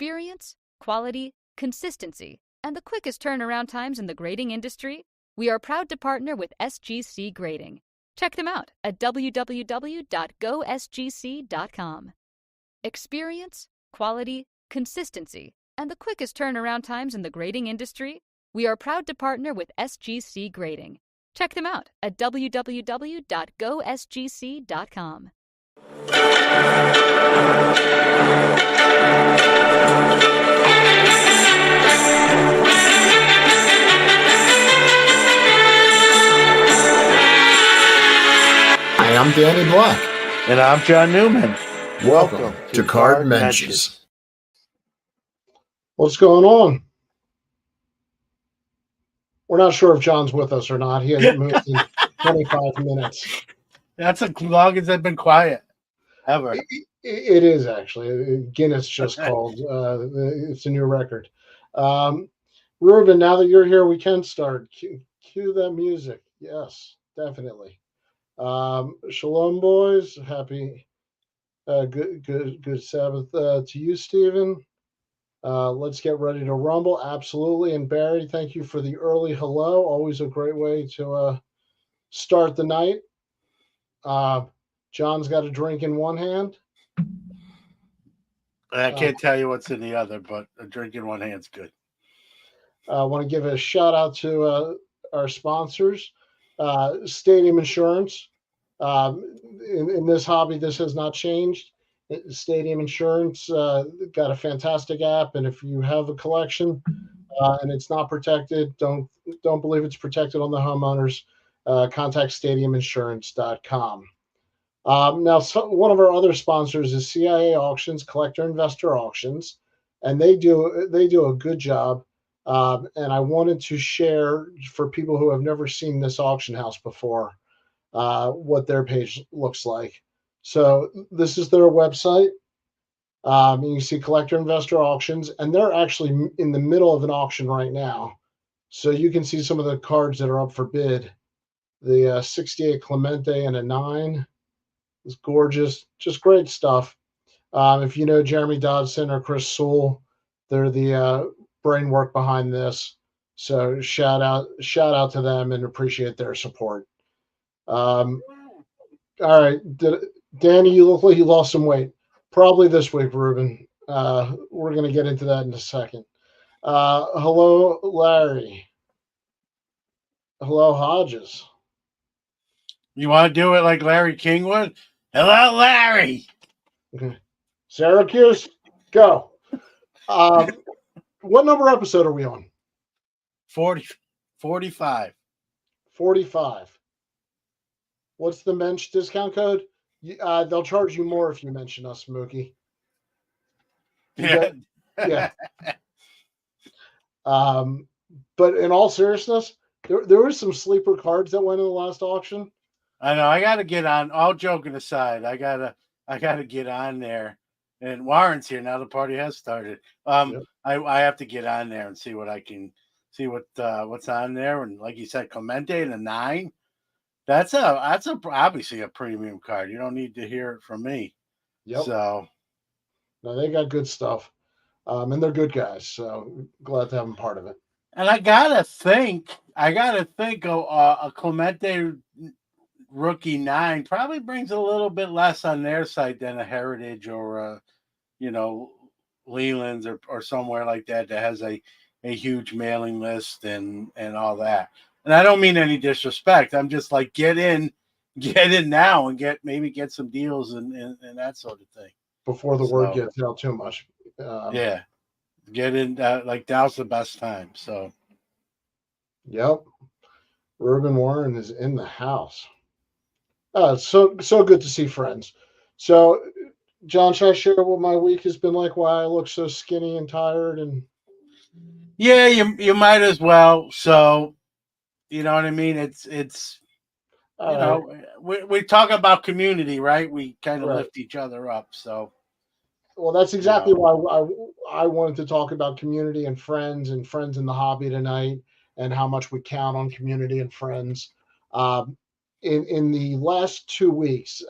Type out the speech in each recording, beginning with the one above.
Experience, quality, consistency, and the quickest turnaround times in the grading industry? We are proud to partner with SGC Grading. Check them out at www.gosgc.com. Experience, quality, consistency, and the quickest turnaround times in the grading industry? We are proud to partner with SGC Grading. Check them out at www.gosgc.com. Hi, I'm Danny Black. And I'm John Newman. Welcome to Card Mentions. What's going on? We're not sure if John's with us or not. He hasn't moved in 25 minutes. That's as long as I've been quiet, ever. It is actually. Guinness just called. It's a new record. Ruben, now that you're here, we can start. Cue that music. Yes, definitely. Shalom, boys. Happy, good Sabbath to you, Stephen. Let's get ready to rumble. Absolutely. And Barry, thank you for the early hello. Always a great way to start the night. John's got a drink in one hand. I can't tell you what's in the other, but a drink in one hand's good. I want to give a shout out to our sponsors, Stadium Insurance. In this hobby, this has not changed. Stadium Insurance got a fantastic app, and if you have a collection and it's not protected, don't believe it's protected on the homeowners. Contact stadiuminsurance.com. Now, one of our other sponsors is CIA Auctions, Collector Investor Auctions, and they do a good job. And I wanted to share for people who have never seen this auction house before what their page looks like. So this is their website. You can see Collector Investor Auctions, and they're actually in the middle of an auction right now. So you can see some of the cards that are up for bid. The 68 Clemente and a 9 is gorgeous, just great stuff. If you know Jeremy Dodson or Chris Sewell, they're the brain work behind this. So shout out to them and appreciate their support. All right, Danny, you look like you lost some weight. Probably this week, Ruben. We're going to get into that in a second. Hello, Larry. Hello, Hodges. You want to do it like Larry King would? Hello, Larry. Okay. Syracuse, go. What number episode are we on? 45. 45. What's the Mensch discount code? They'll charge you more if you mention us, Mookie. Yeah. Yeah. But in all seriousness, there were some sleeper cards that went in the last auction. I know. I got to get on. All joking aside, I gotta get on there. And Warren's here now. The party has started. Yep. I have to get on there and see what I can see what's on there. And like you said, Clemente and a 9. That's obviously a premium card. You don't need to hear it from me. Yep. So, no, they got good stuff, and they're good guys. So glad to have them part of it. and I gotta think a Clemente rookie 9 probably brings a little bit less on their site than a Heritage or Leland's or somewhere like that has a huge mailing list and all that. And I don't mean any disrespect. I'm just like, get in now and get some deals and that sort of thing. Before the word gets out too much. Yeah. Get in, now's the best time. So. Yep. Ruben Warren is in the house. So good to see friends. So, John, should I share what my week has been like? Why I look so skinny and tired? And yeah, you might as well. So, you know what I mean? It's we talk about community, right? We kind of lift each other up. So, well, that's exactly why I wanted to talk about community and friends in the hobby tonight, and how much we count on community and friends. In the last 2 weeks,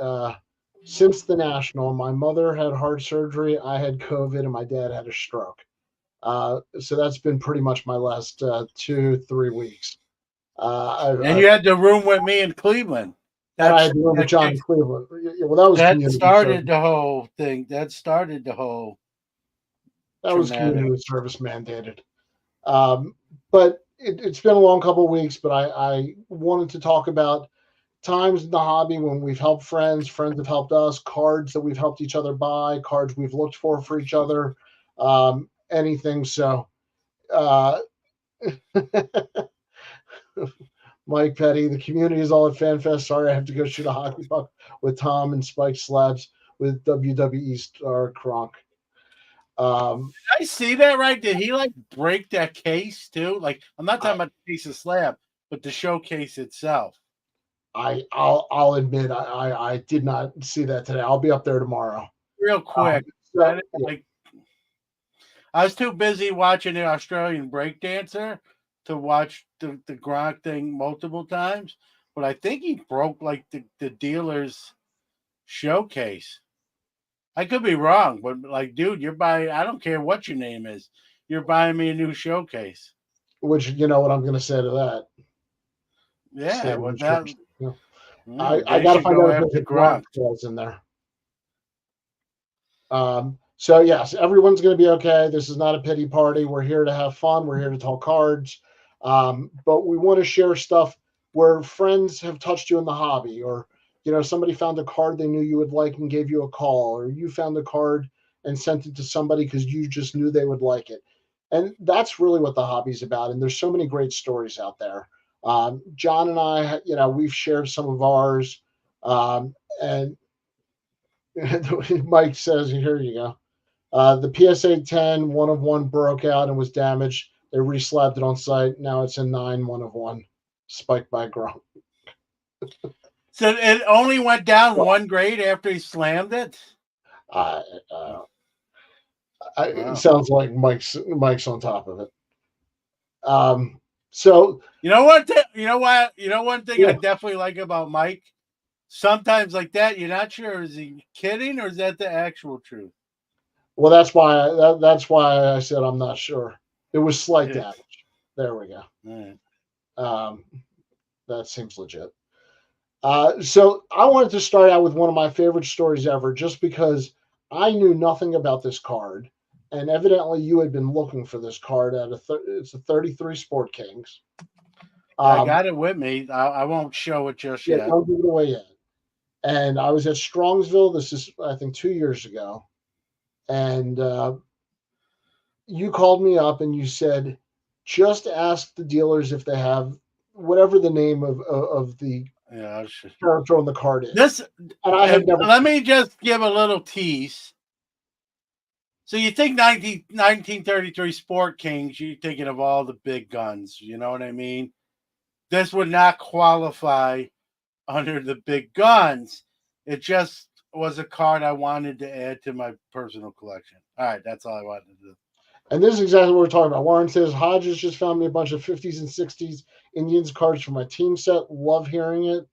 since the National. My mother had heart surgery, I had COVID, and my dad had a stroke. So that's been pretty much my last 2-3 weeks. And you had the room with me in Cleveland. And I had the room with John in Cleveland. Well, that was that community started service. the whole thing. That started the whole. That was community service mandated. But it's been a long couple of weeks. But I wanted to talk about times in the hobby when we've helped friends have helped us, cards that we've helped each other buy, cards we've looked for each other, anything. So, Mike Petty, the community is all at FanFest. Sorry, I have to go shoot a hockey puck with Tom and Spike Slabs with WWE star Kronk. Did I see that right? Did he like break that case too? Like, I'm not talking about the piece of slab, but the showcase itself. I'll admit I did not see that today. I'll be up there tomorrow. Real quick. I was too busy watching the Australian breakdancer to watch the Gronk thing multiple times, but I think he broke like the dealer's showcase. I could be wrong, but like, dude, you're buying. I don't care what your name is. You're buying me a new showcase. Which, you know what I'm going to say to that? Yeah, well, that, I got to find out if the Gronk was in there. So yes, everyone's going to be okay. This is not a pity party. We're here to have fun. We're here to talk cards. But we want to share stuff where friends have touched you in the hobby, or, you know, somebody found a card they knew you would like and gave you a call, or you found a card and sent it to somebody because you just knew they would like it. And that's really what the hobby's about. And there's so many great stories out there. John and I, you know, we've shared some of ours. And Mike says, here you go. The PSA 10 1 of 1 broke out and was damaged. They reslabbed it on site. Now it's a 9 1 of 1, spiked by Gronk. So it only went down 1 grade after he slammed it. It sounds like Mike's on top of it. So you know what? One thing I definitely like about Mike. Sometimes like that, you're not sure, is he kidding or is that the actual truth? Well, that's why I said I'm not sure. It was slight damage. There we go. Right. That seems legit. So I wanted to start out with one of my favorite stories ever, just because I knew nothing about this card, and evidently you had been looking for this card at it's a 33 Sport Kings. I got it with me. I won't show it just yet. Don't give it away yet. And I was at Strongsville. This is, I think, 2 years ago. And you called me up and you said, just ask the dealers if they have whatever the name of the character on the card is. Let me just give a little tease. So you think 1933 Sport Kings, you're thinking of all the big guns. You know what I mean? This would not qualify under the big guns. It just was a card I wanted to add to my personal collection. All right, that's all I wanted to do. And this is exactly what we're talking about. Warren says, Hodges just found me a bunch of 50s and 60s Indians cards for my team set. Love hearing it.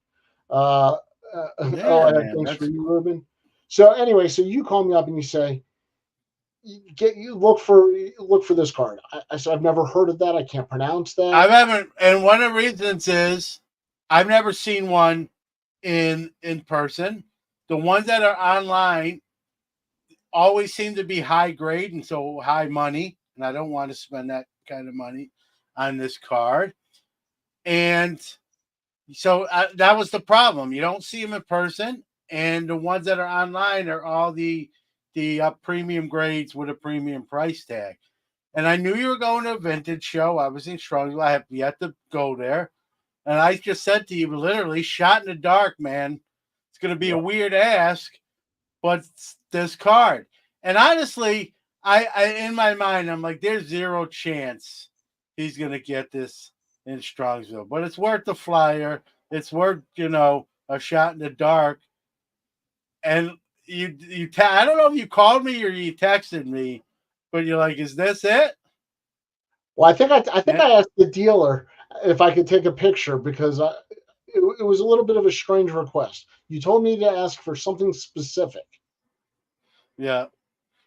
Thanks for you, Ruben. So anyway, so you call me up and you say, look for this card. I said, I've never heard of that. I can't pronounce that. I haven't, and one of the reasons is I've never seen one in person. The ones that are online always seem to be high grade and so high money, and I don't want to spend that kind of money on this card. And so that was the problem. You don't see them in person, and the ones that are online are all the premium grades with a premium price tag. And I knew you were going to a vintage show. I was in Strongsville. I have yet to go there. And I just said to you, literally, shot in the dark, man. It's going to be a weird ask, but this card. And honestly, I in my mind, I'm like, there's zero chance he's going to get this in Strongsville. But it's worth the flyer. It's worth, a shot in the dark. And I don't know if you called me or you texted me, but you're like, is this it? Well, I think I asked the dealer if I could take a picture because it was a little bit of a strange request. You told me to ask for something specific. Yeah.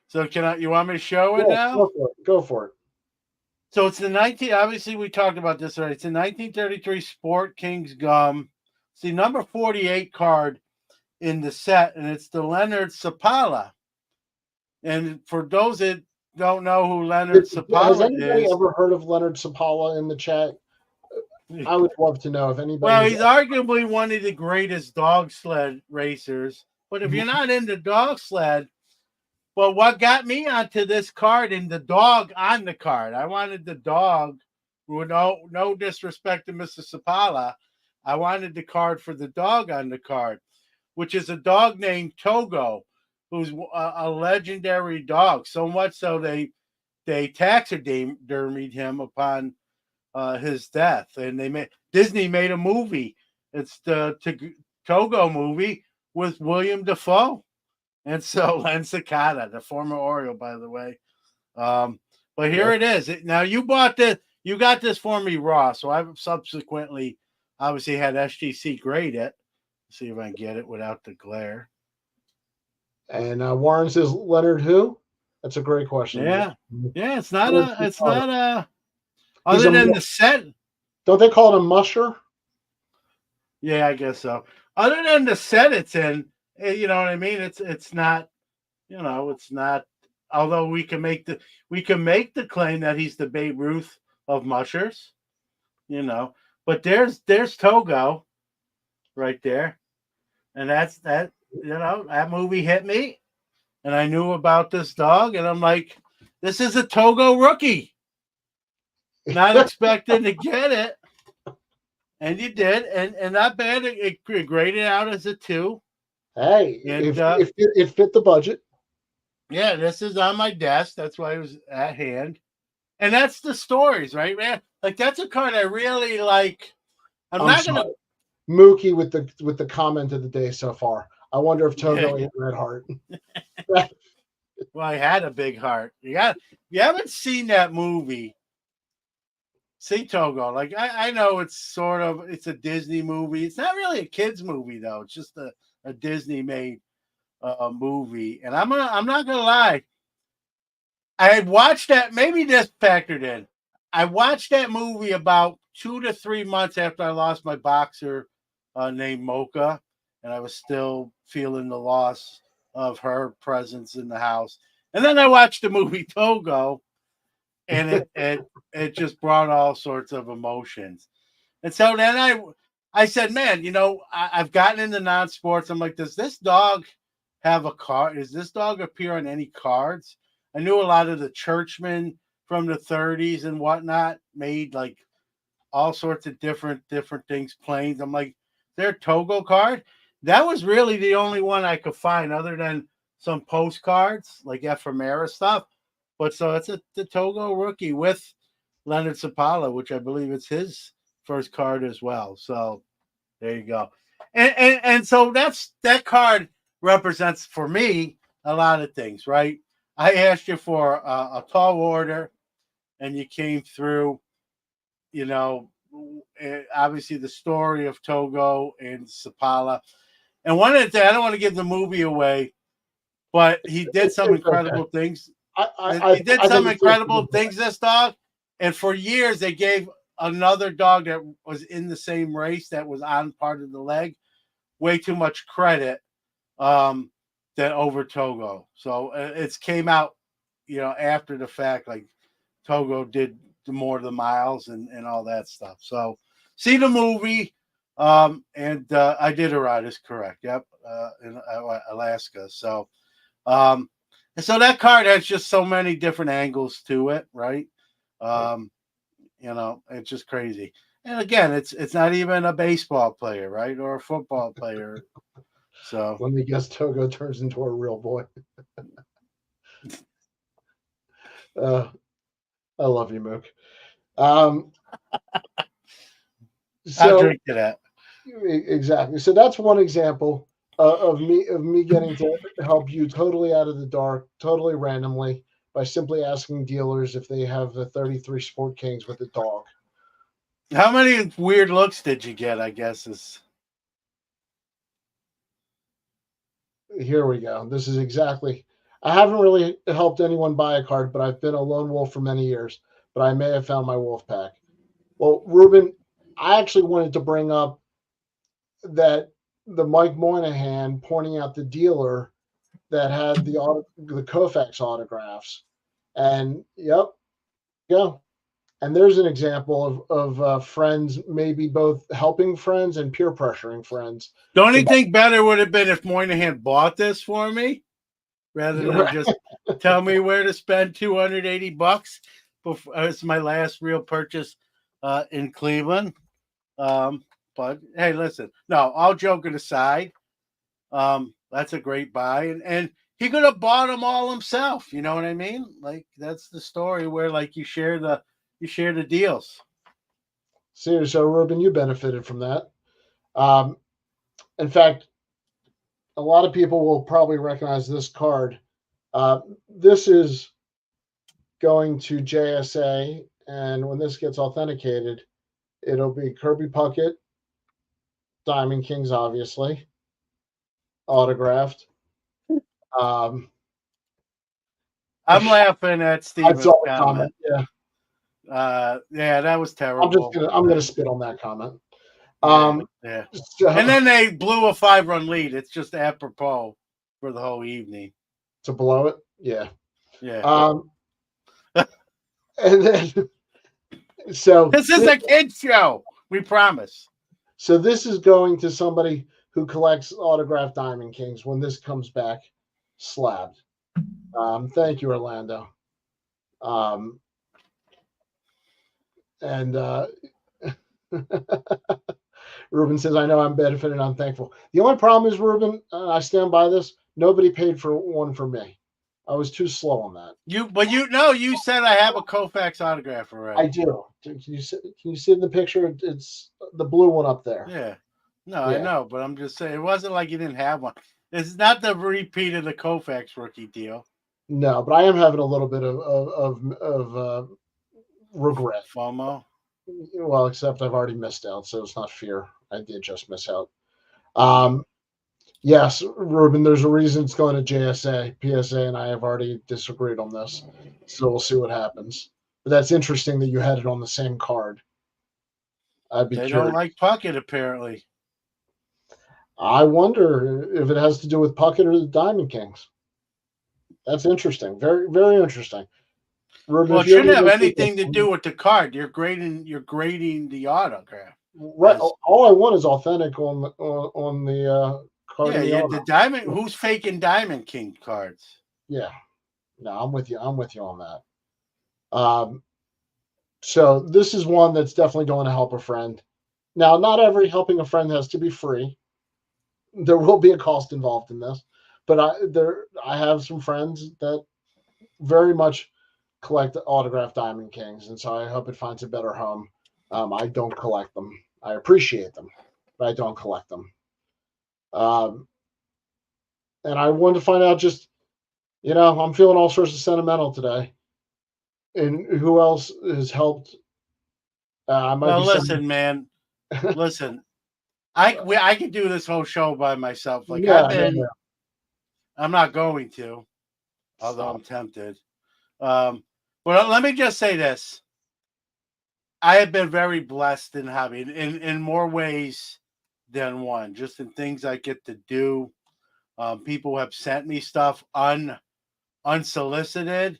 So you want me to show it Yeah, now? go for it. Go for it. So it's obviously we talked about this already. It's a 1933 Sport Kings Gum. It's the number 48 card in the set, and it's the Leonard Sapala. And for those that don't know who Leonard Has Sapala anybody is, ever heard of Leonard Sapala in the chat? I would love to know if anybody. well, he's arguably one of the greatest dog sled racers. But if you're not into dog sled, but what got me onto this card and the dog on the card, I wanted the dog, with no disrespect to Mr. Sapala, I wanted the card for the dog on the card, which is a dog named Togo, who's a legendary dog. So much so they taxidermied him upon his death, and Disney made a movie. It's the Togo movie with William Dafoe. And so Len Sakata, the former Oriole, by the way. But here it is. Now you got this for me raw. So I've subsequently obviously had SGC grade it. Let's see if I can get it without the glare. And Warren says, Leonard who? That's a great question. Yeah. Yeah, it's not other than the set. Don't they call it a musher? Yeah, I guess so. Other than the set it's in, you know what I mean? It's not, it's not. Although we can make the claim that he's the Babe Ruth of mushers, But there's Togo, right there, and that movie hit me, and I knew about this dog, and I'm like, this is a Togo rookie. Not expecting to get it, and you did, and not bad. It graded out as a 2. Hey, it fit the budget. Yeah, this is on my desk. That's why it was at hand. And that's the stories, right, man? Like, that's a card I really like. I'm not going to... Mookie with the comment of the day so far. I wonder if Togo ate Red Heart. Well, I had a big heart. You haven't seen that movie, see Togo. Like, I know it's a Disney movie. It's not really a kid's movie, though. It's just a Disney-made movie, and I'm not gonna lie. I had watched that. Maybe this factored in. I watched that movie about 2 to 3 months after I lost my boxer named Mocha, and I was still feeling the loss of her presence in the house. And then I watched the movie Togo, and it just brought all sorts of emotions. And so then I said, man, I've gotten into non-sports. I'm like, does this dog have a card? Does this dog appear on any cards? I knew a lot of the churchmen from the 30s and whatnot made like all sorts of different things, planes. I'm like, their Togo card? That was really the only one I could find other than some postcards, like ephemera stuff. But so it's the Togo rookie with Leonard Sapala, which I believe it's his first card as well. So there you go. And so that card represents for me a lot of things, right? I asked you for a tall order, and you came through. Obviously the story of Togo and Sapala, and one of the things, I don't want to give the movie away, but he did some incredible things. He did some incredible things, this dog, and for years they gave another dog that was in the same race that was on part of the leg way too much credit than over Togo. So it's came out, after the fact, like Togo did more of the miles and all that stuff. So see the movie. And I did ride is correct. Yep. In Alaska. So, and so that card has just so many different angles to it. Right. It's just crazy. And again, it's not even a baseball player, right? Or a football player. So let me guess, Togo turns into a real boy. I love you, Mook. I'll drink to that. Exactly. So that's one example of me getting to help you totally out of the dark, totally randomly, by simply asking dealers if they have the 33 Sport Kings with a dog. How many weird looks did you get, I guess is... here we go. This is exactly. I haven't really helped anyone buy a card, but I've been a lone wolf for many years. But I may have found my wolf pack. Well, Ruben, I actually wanted to bring up that the Mike Moynihan pointing out the dealer that had the Koufax autographs, and yep, go. And there's an example of friends maybe both helping friends and peer pressuring friends. The only thing better would have been if Moynihan bought this for me, rather than just tell me where to spend $280. It's my last real purchase in Cleveland. But hey, listen, no, all joking aside, that's a great buy, and he could have bought them all himself. You know what I mean? Like that's the story where like you share the deals. See, so Ruben, you benefited from that. In fact, a lot of people will probably recognize this card. This is going to JSA, and when this gets authenticated, it'll be Kirby Puckett, Diamond Kings, obviously, autographed. I'm laughing at Steven's comment. Yeah. Yeah, that was terrible. I'm gonna spit on that comment. Yeah. So, and then they blew a 5-run lead. It's just apropos for the whole evening. To blow it, yeah. Yeah. And then so this is a kid show. We promise. So this is going to somebody who collects autographed Diamond Kings when this comes back slabbed. Thank you, Orlando. And Ruben says, I know I'm benefiting. I'm thankful. The only problem is, Ruben, I stand by this. Nobody paid for one for me. I was too slow on that. You said I have a Koufax autograph already. I do. Can you see in the picture? It's the blue one up there. Yeah. No, yeah. I know, but I'm just saying it wasn't like you didn't have one. It's not the repeat of the Koufax rookie deal. No, but I am having a little bit of regret. FOMO. Well, except I've already missed out, so it's not fear. I did just miss out. Yes, Ruben, there's a reason it's going to JSA. PSA and I have already disagreed on this, so we'll see what happens. But that's interesting that you had it on the same card. I'd be curious. Don't like Puckett, apparently. I wonder if it has to do with Puckett or the Diamond Kings. That's interesting. Very, very interesting. Ruben, well, it shouldn't have anything to do with the card. You're grading the autograph. Right. All I want is authentic on the card. Yeah, the Diamond. Who's faking Diamond King cards? Yeah. No, I'm with you. I'm with you on that. So this is one that's definitely going to help a friend. Now, not every helping a friend has to be free. There will be a cost involved in this, but I have some friends that very much collect autographed Diamond Kings, and so I hope it finds a better home. I don't collect them. I appreciate them, but I don't collect them. And I wanted to find out just, I'm feeling all sorts of sentimental today. And who else has helped? Listen, man. Listen, I could do this whole show by myself. Like I'm not going to, although I'm tempted. But let me just say this. I have been very blessed in having, in more ways than one, just in things I get to do. People have sent me stuff unsolicited,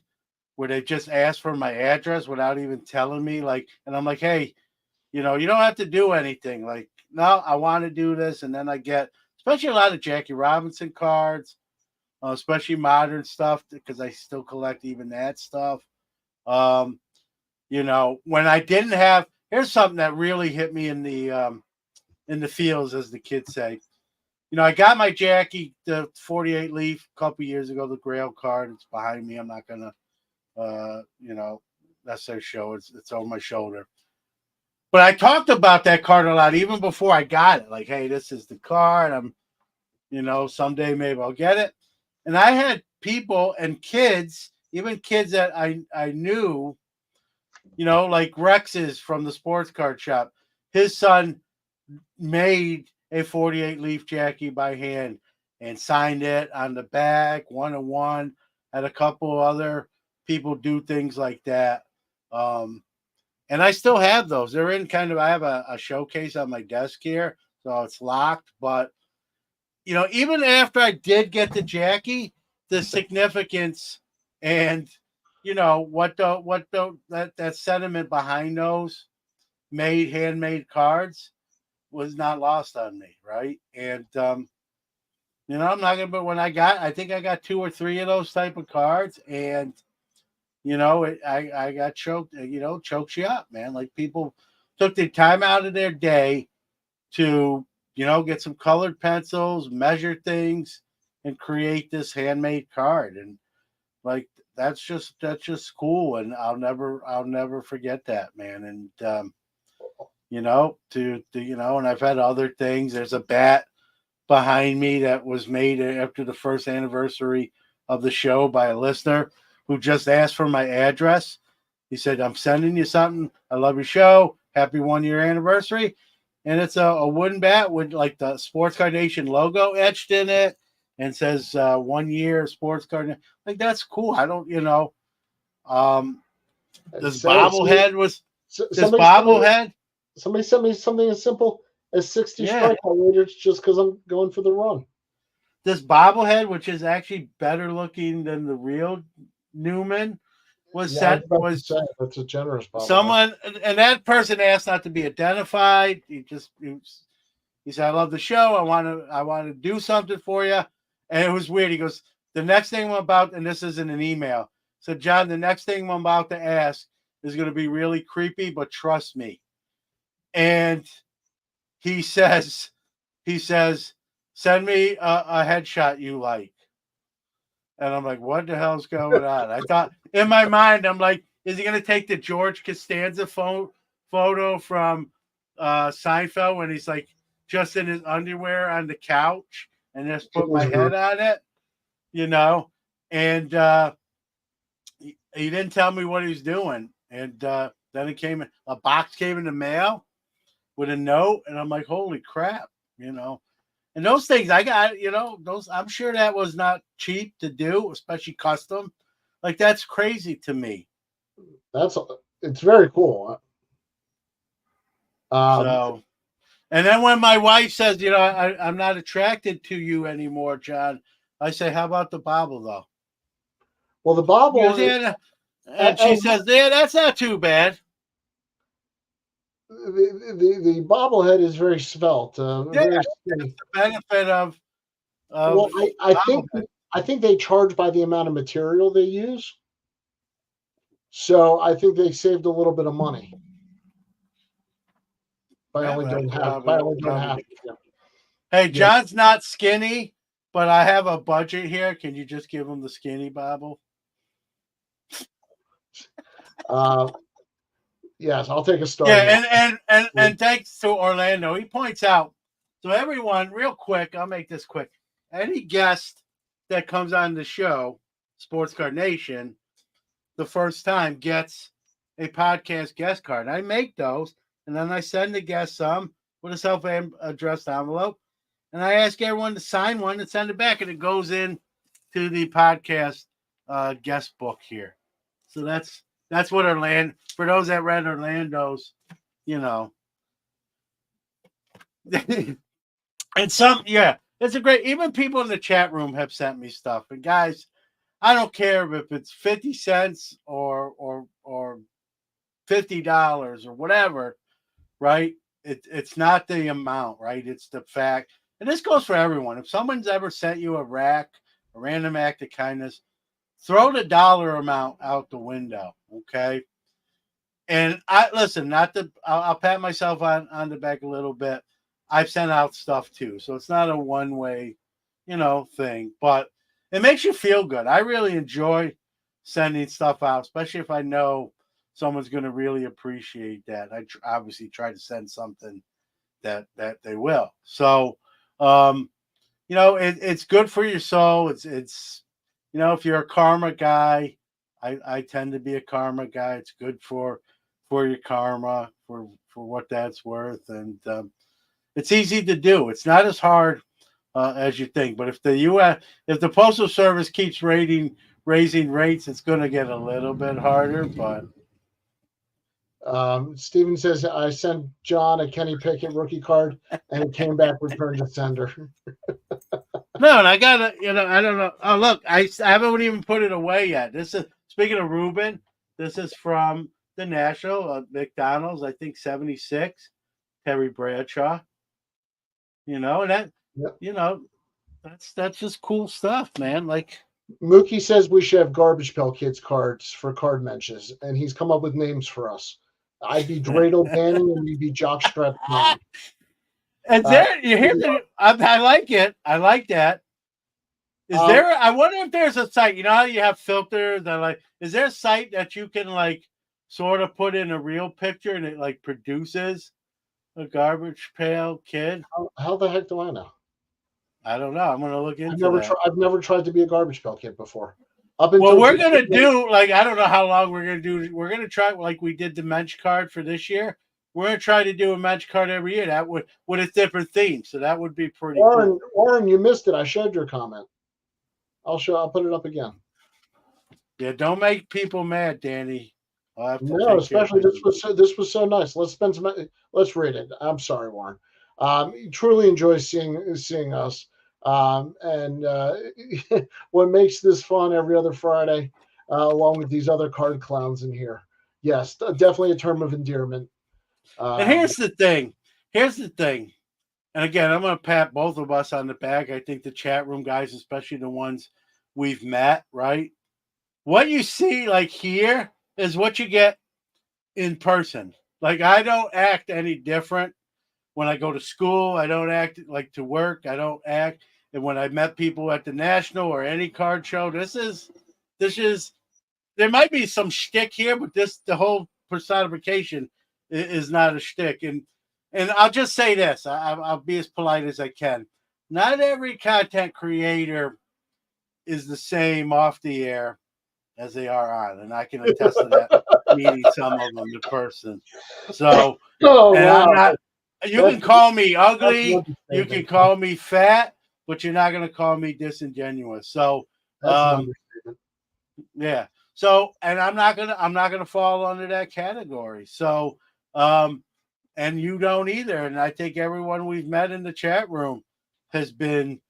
where they just asked for my address without even telling me. And I'm like, hey, you don't have to do anything. Like, no, I want to do this. And then I get, especially a lot of Jackie Robinson cards, especially modern stuff, because I still collect even that stuff. When I didn't have, here's something that really hit me in the feels, as the kids say. I got my Jackie, the 48 leaf a couple years ago, the Grail card. It's behind me. I'm not going to, that's their show. It's over my shoulder. But I talked about that card a lot, even before I got it. Like, hey, this is the card. I'm, someday maybe I'll get it. And I had people and kids, even kids that I knew, like Rex's from the sports card shop. His son made a 48 leaf Jackie by hand and signed it on the back, 1-on-1. Had a couple other people do things like that. And I still have those. They're in kind of, I have a showcase on my desk here, so it's locked. But, even after I did get the Jackie, the significance and, that sentiment behind those handmade cards was not lost on me, right? And, I'm not going to, but I think I got 2 or 3 of those type of cards, and, I got choked, chokes you up, man. Like, people took the time out of their day to, get some colored pencils, measure things, and create this handmade card. And like, that's just cool. And I'll never forget that, man. And, and I've had other things. There's a bat behind me that was made after the first anniversary of the show by a listener who just asked for my address. He said, I'm sending you something. I love your show. Happy 1-year anniversary. And it's a wooden bat with like the Sports Card Nation logo etched in it and says 1 year Sports Card. Like, that's cool. I don't, this bobblehead was this bobblehead. Somebody sent me something as simple as 60 strikeout raters just because I'm going for the run. This bobblehead, which is actually better looking than the real Newman, was that's a generous bobblehead. Someone, and that person asked not to be identified. He said, I love the show. I want to do something for you. And it was weird. He goes, the next thing I'm about, and this isn't an email. So, John, the next thing I'm about to ask is going to be really creepy, but trust me. And he says, send me a headshot you like. And I'm like, what the hell's going on? I thought in my mind, I'm like, is he going to take the George Costanza photo from Seinfeld when he's like just in his underwear on the couch and just put my head on it, And he didn't tell me what he was doing. And then a box came in the mail with a note, and I'm like, holy crap, And those things I got, I'm sure that was not cheap to do, especially custom. Like, that's crazy to me. It's very cool. And then when my wife says, I'm not attracted to you anymore, John, I say, how about the bobble though? Well, the bobble, and she says, yeah, that's not too bad. The bobblehead is very svelte. Very the benefit of well, I think they charge by the amount of material they use. So I think they saved a little bit of money by only doing half. Hey, John's not skinny, but I have a budget here. Can you just give him the skinny bobble? Yes, I'll take a start. Yeah, and thanks to Orlando. He points out, so everyone, real quick, I'll make this quick. Any guest that comes on the show, Sports Card Nation, the first time gets a podcast guest card. I make those, and then I send the guest some with a self-addressed envelope, and I ask everyone to sign one and send it back, and it goes in to the podcast guest book here. So that's what Orlando, for those that read Orlando's, and it's a great, even people in the chat room have sent me stuff. And guys, I don't care if it's 50 cents or $50 or whatever, right? It's not the amount, right? It's the fact. And this goes for everyone. If someone's ever sent you a random act of kindness, throw the dollar amount out the window, okay? And I'll pat myself on the back a little bit. I've sent out stuff too, so it's not a one-way, thing. But it makes you feel good. I really enjoy sending stuff out, especially if I know someone's going to really appreciate that. I obviously try to send something that they will. So, it's good for your soul. It's if you're a karma guy, I tend to be a karma guy. It's good for your karma, for what that's worth. And it's easy to do. It's not as hard as you think. But if the Postal Service keeps raising rates, it's going to get a little bit harder. But Steven says, I sent John a Kenny Pickett rookie card and it came back returned to sender. no, and I got to, I don't know. Oh, look, I haven't even put it away yet. This is, speaking of Ruben, this is from the National, McDonald's, I think 76, Terry Bradshaw. And that, Yep. That's just cool stuff, man. Like, Mookie says we should have Garbage Pail Kids cards for card mentions, and he's come up with names for us. I'd be Dreidel Danny, and you'd be Jockstrap John. And I like it. I like that. I wonder if there's a site, how you have filters that is there a site that you can sort of put in a real picture and it produces a Garbage Pail Kid? How the heck do I know? I don't know. I'm going to look into that. I've never tried to be a Garbage Pail Kid before. We're going to do, I don't know how long we're going to do. We're going to try, we did the Mensch card for this year. We're going to try to do a Mensch card every year. That would, with a different theme. So that would be pretty cool. Warren, you missed it. I showed your comment. I'll put it up again. Yeah, don't make people mad, Danny. No, especially this was so nice. Let's read it. I'm sorry, Warren. Truly enjoy seeing us. And what makes this fun every other Friday, along with these other card clowns in here. Yes, definitely a term of endearment. And here's the thing. And again, I'm going to pat both of us on the back. I think the chat room guys, especially the ones we've met, right? What you see here is what you get in person. I don't act any different when I go to school. I don't act to work. I don't act. And when I met people at the National or any card show, this is, there might be some shtick here, but the whole personification is not a shtick. And I'll just say this, I'll be as polite as I can. Not every content creator is the same off the air as they are on. And I can attest to that, meeting some of them in person. So, you can call me ugly, you can call me fat, but you're not going to call me disingenuous. So, yeah. So, and I'm not going to fall under that category. So, and you don't either. And I think everyone we've met in the chat room has been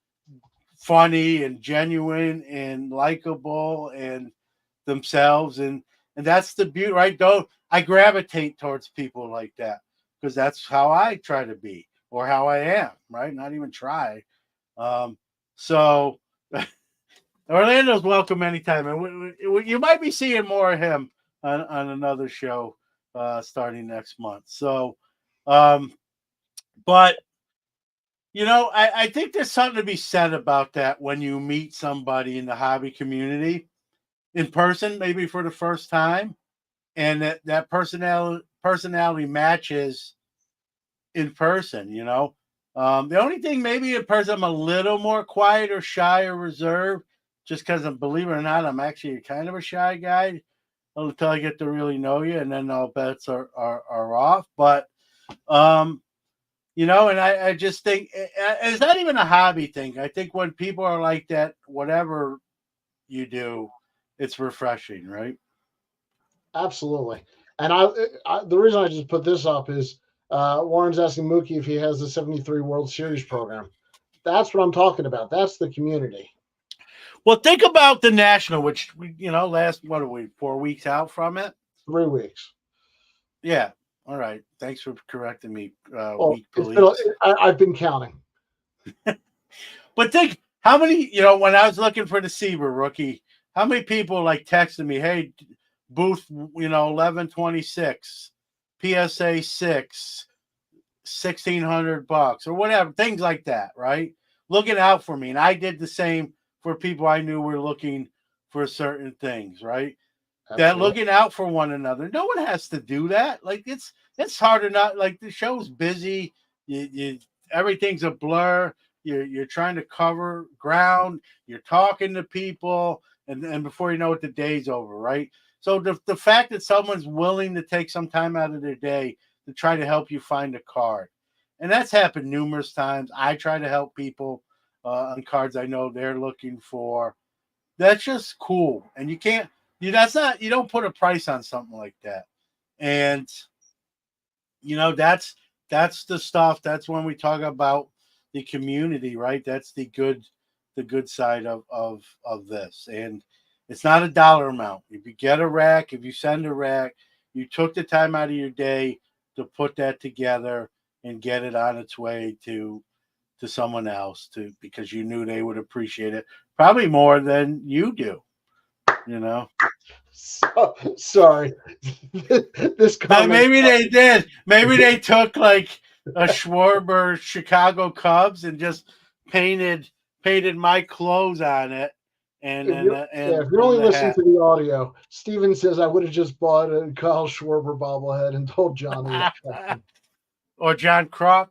funny and genuine and likable and themselves. And that's the beauty, right? I gravitate towards people like that because that's how I try to be or how I am, right? Not even try. So Orlando's welcome anytime. And you might be seeing more of him on another show starting next month. So, but I think there's something to be said about that when you meet somebody in the hobby community in person, maybe for the first time, and that personality matches in person. The only thing maybe in person I'm a little more quiet or shy or reserved, just because believe it or not, I'm actually kind of a shy guy until I get to really know you, and then all bets are off. But and I just think it's not even a hobby thing. I think when people are like that, whatever you do, it's refreshing, right? Absolutely. And the reason I just put this up is Warren's asking Mookie if he has the 73 World Series program. That's what I'm talking about. That's the community. Well, think about the National, which, last, 4 weeks out from it? 3 weeks. Yeah. All right. Thanks for correcting me. Week I've been counting. But think how many, when I was looking for the Seaver rookie, how many people texted me, hey, booth, 1126, PSA 6, $1,600 or whatever, things like that, right? Looking out for me. And I did the same for people I knew were looking for certain things, right? Absolutely. That looking out for one another. No one has to do that. It's hard enough. The show's busy. You everything's a blur. You're trying to cover ground. You're talking to people, and before you know it, the day's over, right? So the fact that someone's willing to take some time out of their day to try to help you find a card, and that's happened numerous times. I try to help people on cards I know they're looking for. That's just cool. And you can't, you don't put a price on something like that. And, that's the stuff. That's when we talk about the community, right? That's the good side of this. And it's not a dollar amount. If you get a rack, if you send a rack, you took the time out of your day to put that together and get it on its way to someone else because you knew they would appreciate it probably more than you do. So, sorry. This comment. Maybe they did. Maybe they took like a Schwarber Chicago Cubs and just painted my clothes on it. And if you're only listening to the audio, Steven says I would have just bought a Kyle Schwarber bobblehead and told Johnny. Or John Kruk.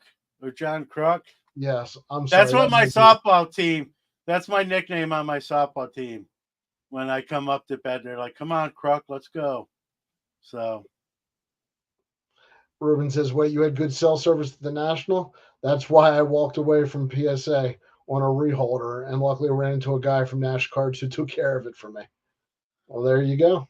Yes, I'm sorry. That's what my softball team. That's my nickname on my softball team. When I come up to bed, they're like, "Come on, Kruk, let's go." So, Ruben says, "Wait, you had good cell service at the National? That's why I walked away from PSA on a reholder, and luckily I ran into a guy from Nash Cards who took care of it for me." Well, there you go.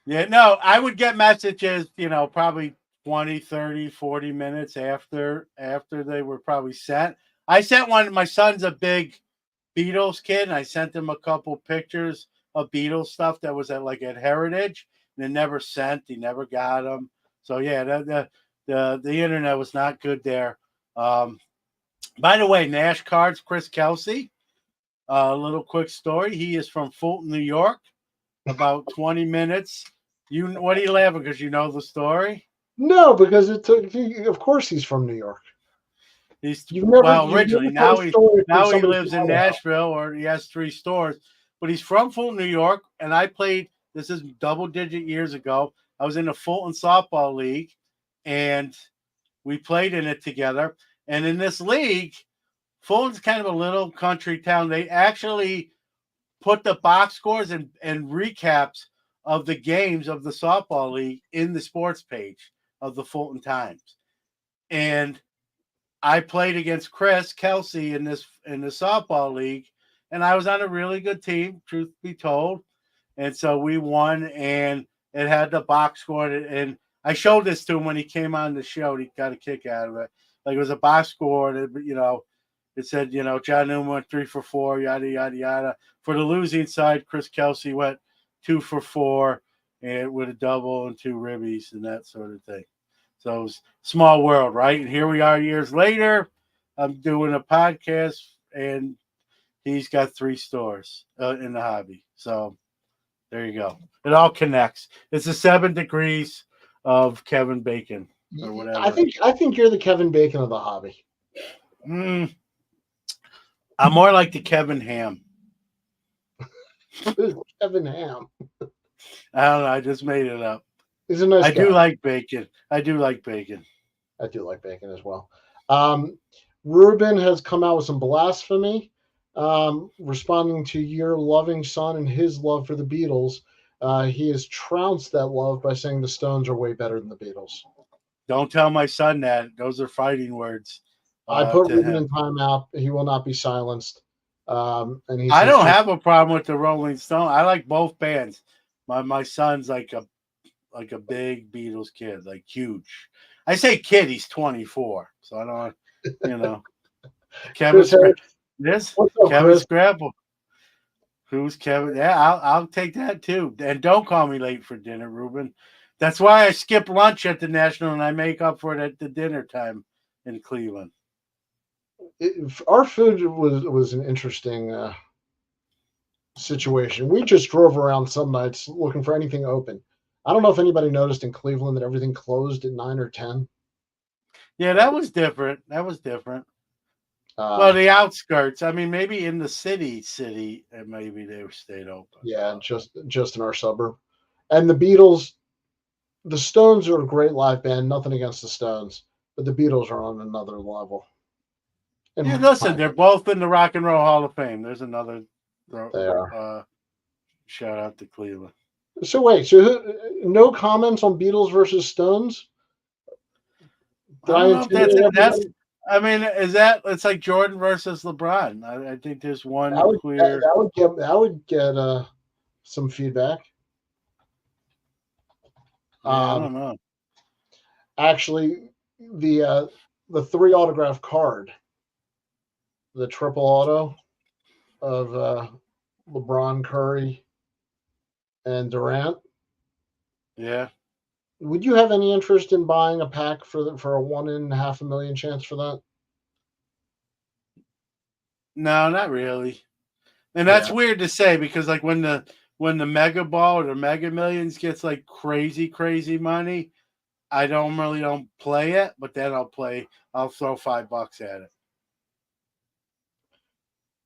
Yeah, no, I would get messages, probably 20, 30, 40 minutes after they were probably sent. I sent one. My son's a big Beatles kid, and I sent him a couple pictures of Beatles stuff that was at Heritage, and it never sent. He never got them. So yeah, the internet was not good there. By the way, Nash Cards, Chris Kelsey. A little quick story. He is from Fulton, New York. About 20 minutes. What are you laughing? Because you know the story? No, because it took. Of course, he's from New York. Originally. Now he lives in Nashville, or he has 3 stores. But he's from Fulton, New York, and I played. This is double-digit years ago. I was in the Fulton softball league, and we played in it together. And in this league, Fulton's kind of a little country town. They actually put the box scores and recaps of the games of the softball league in the sports page of the Fulton Times. And I played against Chris Kelsey in the softball league, and I was on a really good team, truth be told. And so we won, and it had the box score. And I showed this to him when he came on the show. He got a kick out of it. Like, it was a box score, and it said, John Newman went 3 for 4, yada, yada, yada. For the losing side, Chris Kelsey went 2 for 4 and with a double and 2 ribbies and that sort of thing. So it was small world, right? And here we are years later. I'm doing a podcast, and he's got 3 stores in the hobby. So there you go. It all connects. It's the 7 degrees of Kevin Bacon or whatever. I think you're the Kevin Bacon of the hobby. I'm more like the Kevin Ham. Kevin Ham. I don't know. I just made it up. He's a nice guy. I do like bacon. I do like bacon as well. Ruben has come out with some blasphemy, responding to your loving son and his love for the Beatles. He has trounced that love by saying the Stones are way better than the Beatles. Don't tell my son that. Those are fighting words. I put Ruben in timeout. He will not be silenced. And I don't have a problem with the Rolling Stone. I like both bands. My son's like a big Beatles kid, like huge. I say kid, he's 24, so I don't, Kevin Scrabble. Who's Kevin? Yeah, I'll take that too. And don't call me late for dinner, Ruben. That's why I skip lunch at the National and I make up for it at the dinner time in Cleveland. Our food was an interesting situation. We just drove around some nights looking for anything open. I don't know if anybody noticed in Cleveland that everything closed at 9 or 10. Yeah, that was different. Well, the outskirts. I mean, maybe in the city, and maybe they stayed open. Yeah, just in our suburb. And the Beatles, the Stones are a great live band. Nothing against the Stones, but the Beatles are on another level. And yeah, listen, they're both in the Rock and Roll Hall of Fame. There's another. They are. Shout out to Cleveland. So wait, no comments on Beatles versus Stones? I mean, it's like Jordan versus LeBron. I think there's one clear. That would get some feedback. I don't know. Actually, the 3 autograph card, the triple auto of LeBron, Curry, and Durant. Yeah. Would you have any interest in buying a pack for a 1 in half a million chance for that? No, not really. And that's weird to say because like when the Mega Ball or the Mega Millions gets like crazy money, I don't play it, but then I'll throw $5 at it.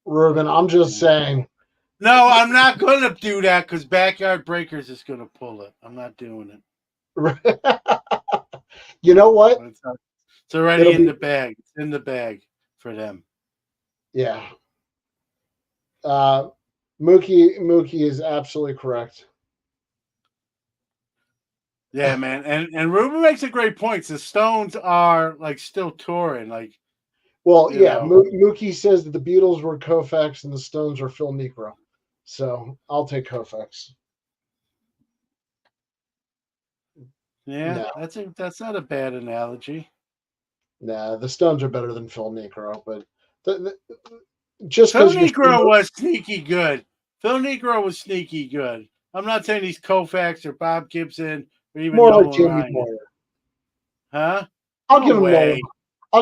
Ruben, I'm just saying. No, I'm not gonna do that because Backyard Breakers is gonna pull it. I'm not doing it. You know what? It's already in the bag. It's in the bag for them. Yeah. Mookie is absolutely correct. Yeah, man. And Ruben makes a great point. The Stones are like still touring. Like, well, yeah. Mookie says that the Beatles were Koufax and the Stones are Phil Niekro. So I'll take Koufax. Yeah, that's not a bad analogy. Nah, the Stones are better than Phil Niekro, but Phil Niekro was sneaky good. Phil Niekro was sneaky good. I'm not saying he's Koufax or Bob Gibson or even more Nolan like Jamie Ryan. Moyer. Huh? I'll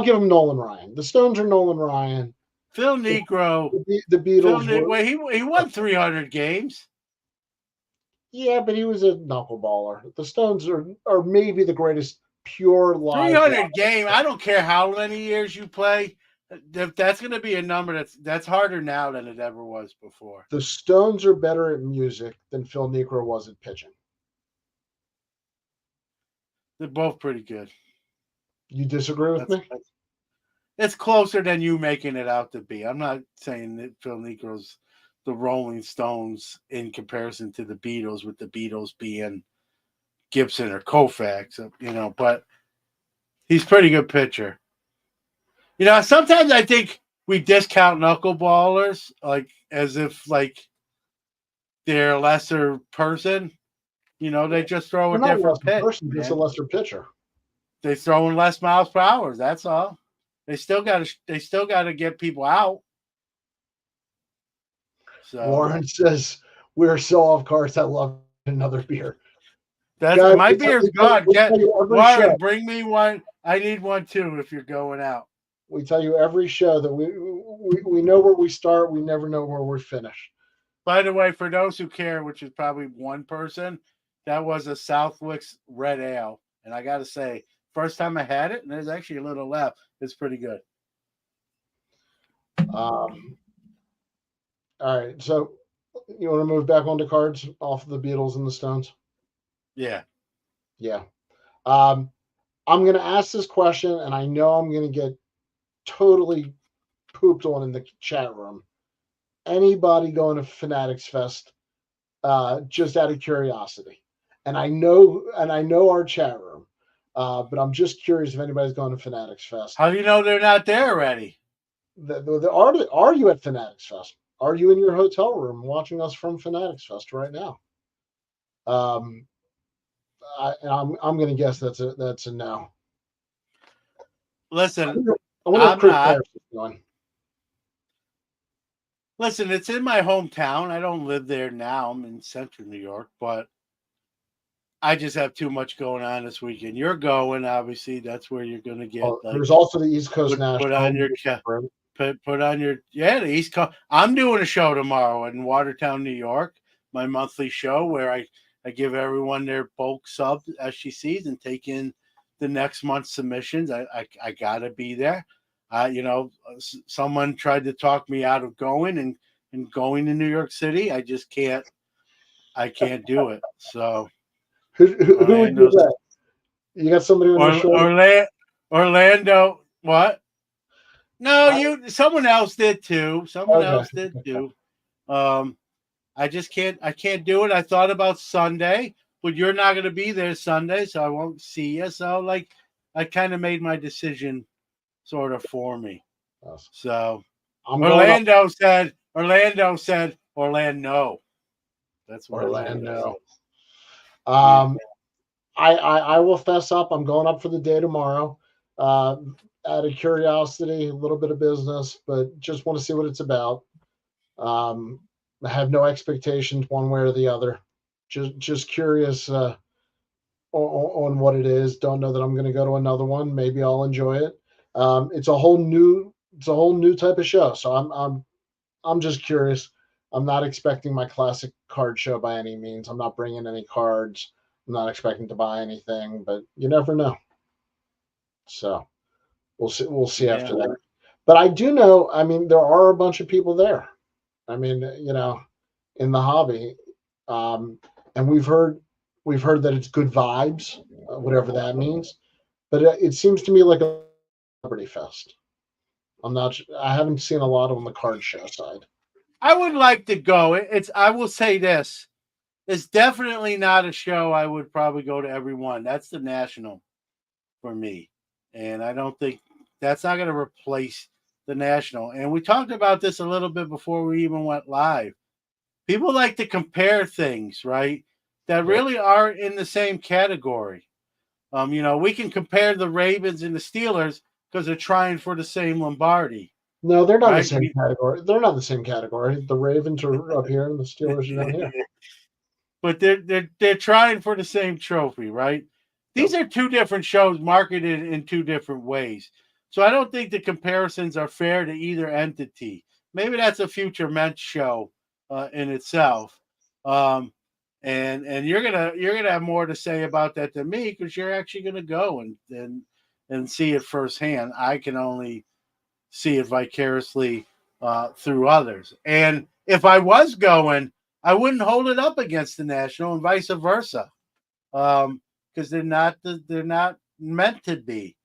give him Nolan Ryan. The Stones are Nolan Ryan. Phil Niekro. The Beatles. He won 300 games. Yeah, but he was a knuckleballer. The Stones are maybe the greatest pure live. 300 game. I don't care how many years you play. That's going to be a number that's harder now than it ever was before. The Stones are better at music than Phil Niekro was at pitching. They're both pretty good. You disagree with me? It's closer than you making it out to be. I'm not saying that Phil Niekro's the Rolling Stones in comparison to the Beatles, with the Beatles being Gibson or Koufax, but he's a pretty good pitcher. Sometimes I think we discount knuckleballers like as if like they're a lesser person. They just throw a different pitch. Just a lesser pitcher. They're throwing less miles per hour. That's all. They still got to get people out. So Warren says we're so off course. I love another beer. Guys, my beer's gone. Warren, bring me one. I need one too if you're going out. We tell you every show that we know where we start. We never know where we finish. By the way, for those who care, which is probably one person, that was a Southwick's Red Ale. And I got to say, first time I had it, and there's actually a little left. It's pretty good. All right. So you want to move back onto cards off of the Beatles and the Stones? Yeah. Yeah. I'm going to ask this question, and I know I'm going to get totally pooped on in the chat room. Anybody going to Fanatics Fest just out of curiosity? And I know our chat room, but I'm just curious if anybody's going to Fanatics Fest. How do you know they're not there already? Are you at Fanatics Fest? Are you in your hotel room watching us from Fanatics Fest right now? I'm going to guess that's a no. Listen, I'm not. Listen, it's in my hometown. I don't live there now. I'm in central New York, but I just have too much going on this weekend. You're going, obviously. That's where you're going to get. There's also the East Coast National. Put on your the East Coast. I'm doing a show tomorrow in Watertown, New York. My monthly show where I give everyone their bulk sub SGCs and take in the next month's submissions. I gotta be there. Someone tried to talk me out of going and going to New York City. I just can't. I can't do it. So who would do that? You got somebody on the show? Orlando. What? No, someone else did too. I just can't. I can't do it. I thought about Sunday, but you're not going to be there Sunday, so I won't see you. So, I kind of made my decision sort of for me. Yes. So I'm going up Orlando said Orlando. That's what Orlando. Yeah. I will fess up. I'm going up for the day tomorrow. Out of curiosity, a little bit of business, but just want to see what it's about. I have no expectations one way or the other. Just curious on what it is. Don't know that I'm going to go to another one. Maybe I'll enjoy it. It's a whole new type of show. So I'm just curious. I'm not expecting my classic card show by any means. I'm not bringing any cards. I'm not expecting to buy anything, but you never know. So we'll see. We'll see after that. But I do know. I mean, there are a bunch of people there. I mean, in the hobby, and we've heard that it's good vibes, whatever that means. But it seems to me like a celebrity fest. I haven't seen a lot on the card show side. I would like to go. I will say this. It's definitely not a show I would probably go to every one. That's the National for me. And I don't think that's not going to replace the National. And we talked about this a little bit before we even went live. People like to compare things, right? That really aren't in the same category. We can compare the Ravens and the Steelers because they're trying for the same Lombardi. No, they're not the same category. They're not the same category. The Ravens are up here and the Steelers are down here. But they're trying for the same trophy, right? These are two different shows marketed in two different ways. So I don't think the comparisons are fair to either entity. Maybe that's a future Mets show in itself. And you're gonna have more to say about that than me because you're actually gonna go and see it firsthand. I can only see it vicariously through others. And if I was going, I wouldn't hold it up against the National and vice versa, because they're not meant to be.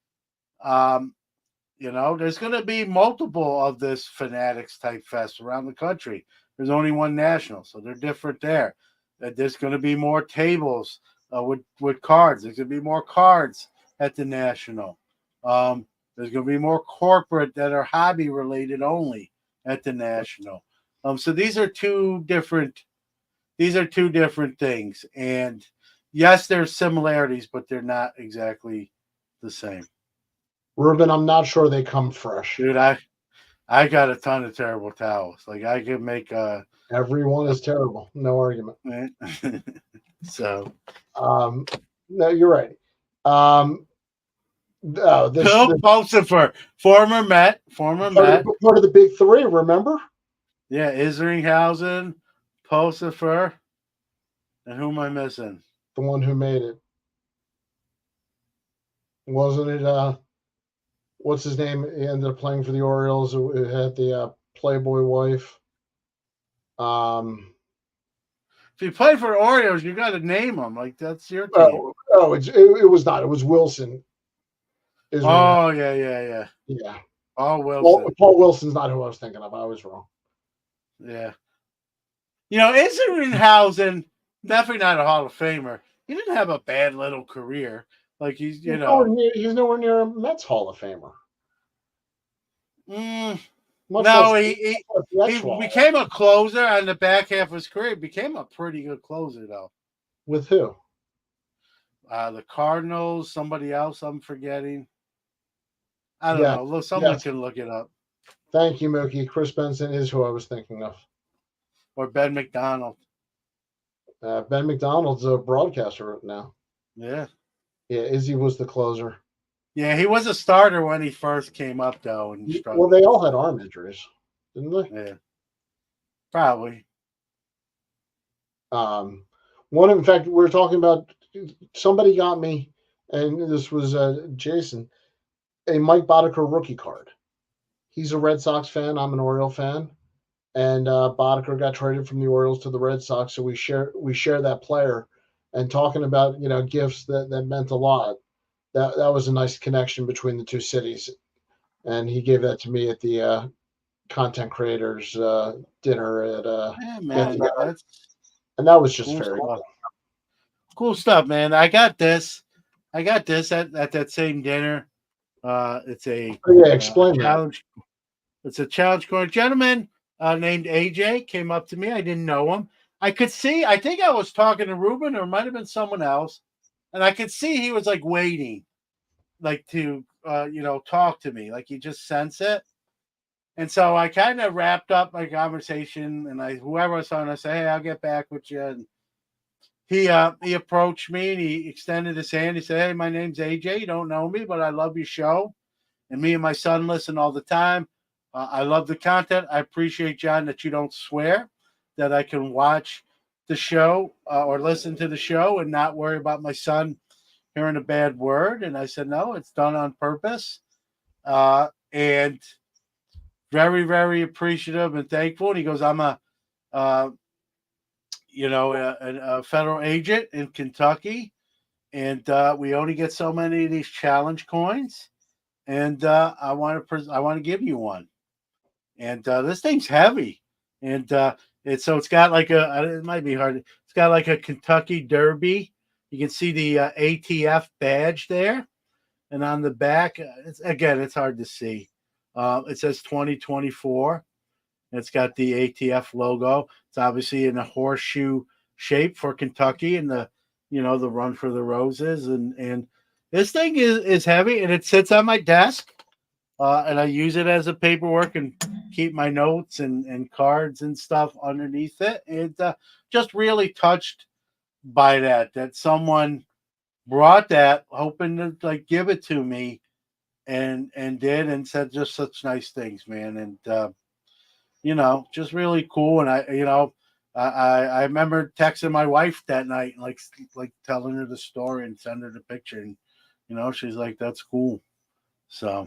There's going to be multiple of this Fanatics type fest around the country. There's only one National, so they're different there. There's going to be more tables with cards. There's going to be more cards at the National. There's going to be more corporate that are hobby related only at the National. So these are two different things. And yes, there's similarities, but they're not exactly the same. Ruben, I'm not sure they come fresh. Dude, I got a ton of terrible towels. Like I could make everyone is terrible. No argument. So no, you're right. Bill Pulsifer, former Met. Part of the big three, remember? Yeah, Isringhausen, Pulsifer, and who am I missing? The one who made it. Wasn't it what's his name? He ended up playing for the Orioles. It had the Playboy wife. If you play for Orioles, you got to name them. Like that's your team. It was not. It was Wilson. Oh yeah. Paul Wilson. Paul Wilson's not who I was thinking of. I was wrong. Yeah. Isringhausen, definitely not a Hall of Famer. He didn't have a bad little career. Like he's nowhere near a Mets Hall of Famer. No, he became a closer on the back half of his career. He became a pretty good closer, though. With who? The Cardinals, somebody else I'm forgetting. I don't know. Look, someone can look it up. Thank you, Mookie. Chris Benson is who I was thinking of. Or Ben McDonald. Ben McDonald's a broadcaster now. Yeah. Yeah, Izzy was the closer. Yeah, he was a starter when he first came up, though. And well, they all had arm injuries, didn't they? Yeah. Probably. In fact, we were talking about, somebody got me, and this was Jason, a Mike Boddicker rookie card. He's a Red Sox fan. I'm an Oriole fan. And Boddicker got traded from the Orioles to the Red Sox, so we share that player. And talking about gifts that meant a lot, that was a nice connection between the two cities. And he gave that to me at the content creators dinner at and that was just very cool stuff, man. I got this at that same dinner. It's a Explain that. challenge. It's a challenge coin. Gentleman named AJ came up to me. I didn't know him. I could see. I think I was talking to Ruben, or it might have been someone else, and I could see he was like waiting, like to talk to me. Like he just sensed it. And so I kind of wrapped up my conversation, and whoever was on, I said, "Hey, I'll get back with you." And he approached me and he extended his hand. He said, "Hey, my name's AJ. You don't know me, but I love your show, and me and my son listen all the time. I love the content. I appreciate, John, that you don't swear, that I can watch the show or listen to the show and not worry about my son hearing a bad word." And I said, "No, it's done on purpose." And very, very appreciative and thankful. And he goes, "I'm a federal agent in Kentucky, and we only get so many of these challenge coins, and I want to give you one. And this thing's heavy, and it's got like it might be hard. It's got like a Kentucky Derby. You can see the ATF badge there, and on the back, it's hard to see. It says 2024. It's got the ATF logo. It's obviously in a horseshoe shape for Kentucky and the Run for the Roses. And this thing is heavy, and it sits on my desk. And I use it as a paperwork and keep my notes and cards and stuff underneath it. And just really touched by that someone brought that, hoping to like give it to me, and did, and said just such nice things, man. And just really cool. And I remember texting my wife that night, like telling her the story and sending her the picture, and she's like, "That's cool." So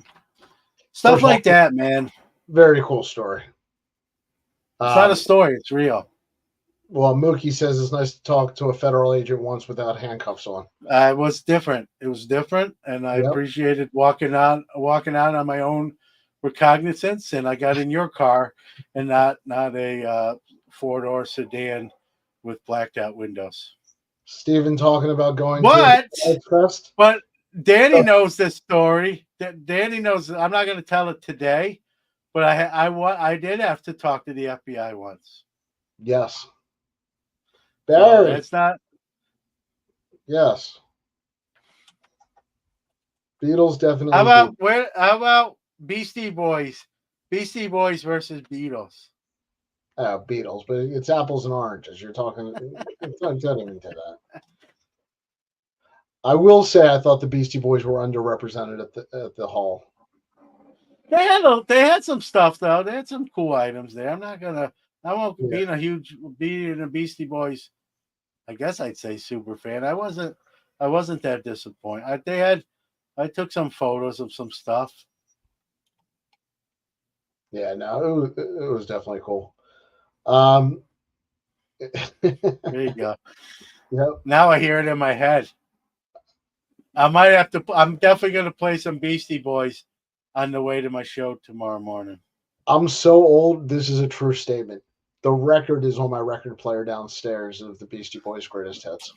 stuff like that, man. Very cool story. It's not a story; it's real. Well, Mookie says it's nice to talk to a federal agent once without handcuffs on. It was different. It was different, and I appreciated walking out on my own recognizance. And I got in your car, and not a 4-door sedan with blacked out windows. Steven talking about going to Fest. But Danny knows this story. Danny knows. I'm not going to tell it today, but I did have to talk to the FBI once. Yes. Barry. So it's not. Yes. Beatles definitely. How about Beastie Boys? Beastie Boys versus Beatles. Beatles, but it's apples and oranges. You're talking. It's not getting into that. I will say I thought the Beastie Boys were underrepresented at the hall. They had some stuff though. They had some cool items there. I won't being a Beastie Boys. I guess I'd say super fan. I wasn't that disappointed. I took some photos of some stuff. Yeah, no, it was definitely cool. There you go. Yep. Now I hear it in my head. I'm definitely going to play some Beastie Boys on the way to my show tomorrow morning. I'm so old. This is a true statement. The record is on my record player downstairs of the Beastie Boys' greatest hits.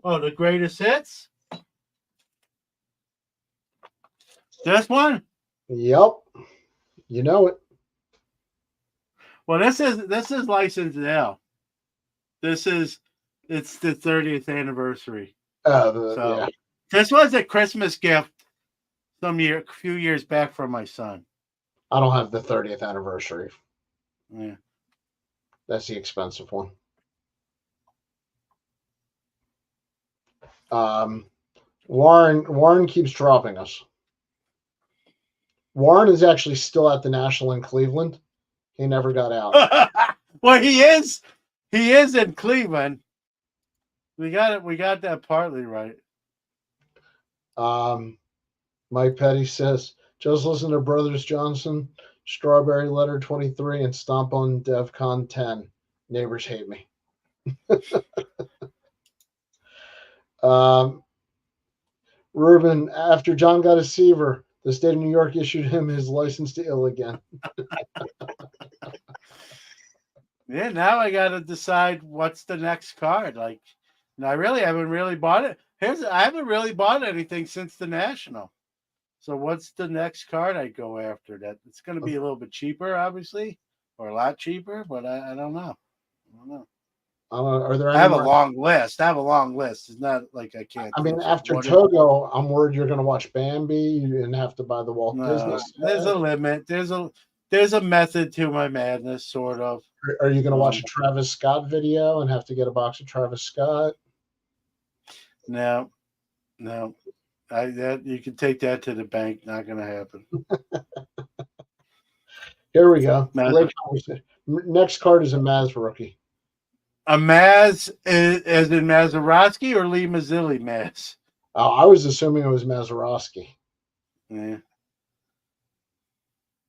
Oh, the greatest hits? This one? Yep. You know it. Well, this is licensed now. It's the 30th anniversary. This was a Christmas gift a few years back from my son. I don't have the 30th anniversary. Yeah. That's the expensive one. Warren keeps dropping us. Warren is actually still at the National in Cleveland. He never got out. Well, he is in Cleveland. We got that partly right. Mike Petty says, just listen to Brothers Johnson, Strawberry Letter 23, and Stomp on DevCon 10. Neighbors hate me. Ruben, after John got a Seaver, the state of New York issued him his license to ill again. Yeah, now I got to decide what's the next card. Like, and I really haven't bought it. I haven't really bought anything since the National. So what's the next card I go after? That it's going to be a little bit cheaper, obviously, or a lot cheaper, but I don't know. I don't know. Are there I any have a more? long list. I have a long list. It's not like I can't. I mean, choose after one. Togo, I'm worried you're going to watch Bambi and have to buy the Walt Disney No, set. there's a limit. There's a method to my madness, sort of. Are you going to watch a Travis Scott video and have to get a box of Travis Scott? No. That you can take that to the bank. Not going to happen. Here we go. Maz. Great conversation. Next card is a Maz rookie. A Maz, as in Mazeroski or Lee Mazzilli Maz? I was assuming it was Mazeroski. Yeah.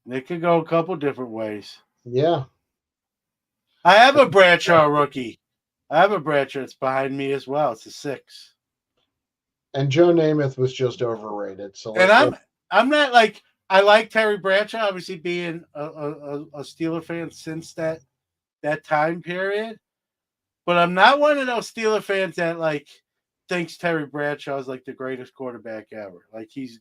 It could go a couple different ways. Yeah. I have a Bradshaw rookie. I have a Bradshaw. It's behind me as well. It's a 6. And Joe Namath was just overrated. So, and I'm not like, I like Terry Bradshaw, obviously being a Steeler fan since that time period. But I'm not one of those Steeler fans that like thinks Terry Bradshaw is like the greatest quarterback ever. Like he's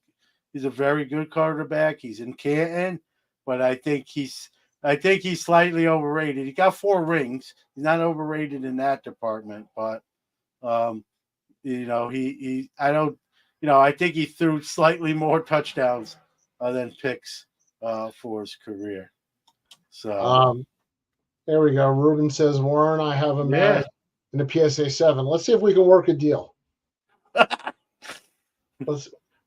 a very good quarterback. He's in Canton, but I think he's slightly overrated. He got 4 rings. He's not overrated in that department, but I think he threw slightly more touchdowns than picks for his career. So there we go. Ruben says, Warren, I have a Maz in the PSA 7. Let's see if we can work a deal.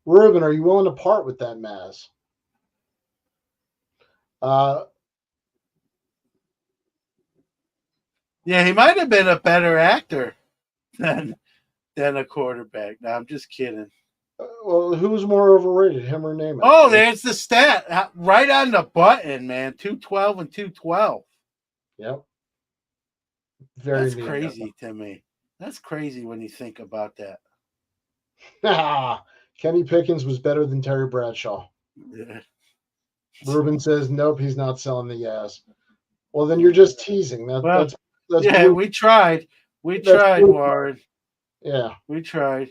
Ruben, are you willing to part with that Maz? Yeah, he might have been a better actor than a quarterback. No, I'm just kidding. Well, who's more overrated, him or Namath? Oh, there's the stat right on the button, man. 212 and 212. Yep. That's crazy to me. That's crazy when you think about that. Kenny Pickens was better than Terry Bradshaw. Yeah. Ruben says, nope, he's not selling the gas. Well, then you're just teasing. That's yeah, we tried. We tried, Warren. Yeah. We tried.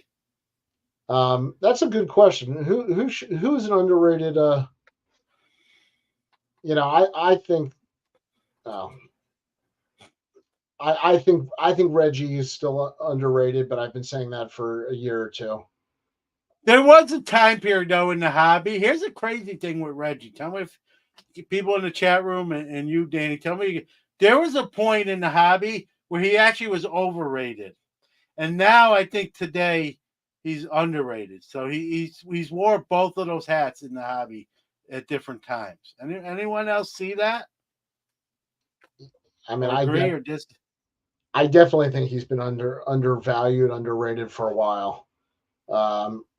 That's a good question. Who's an underrated I think I think Reggie is still underrated, but I've been saying that for a year or two. There was a time period though in the hobby. Here's a crazy thing with Reggie. Tell me if people in the chat room and you, Danny, tell me there was a point in the hobby where he actually was overrated. And now I think today he's underrated. So he's wore both of those hats in the hobby at different times. Anyone else see that? I mean, I definitely think he's been undervalued, underrated for a while.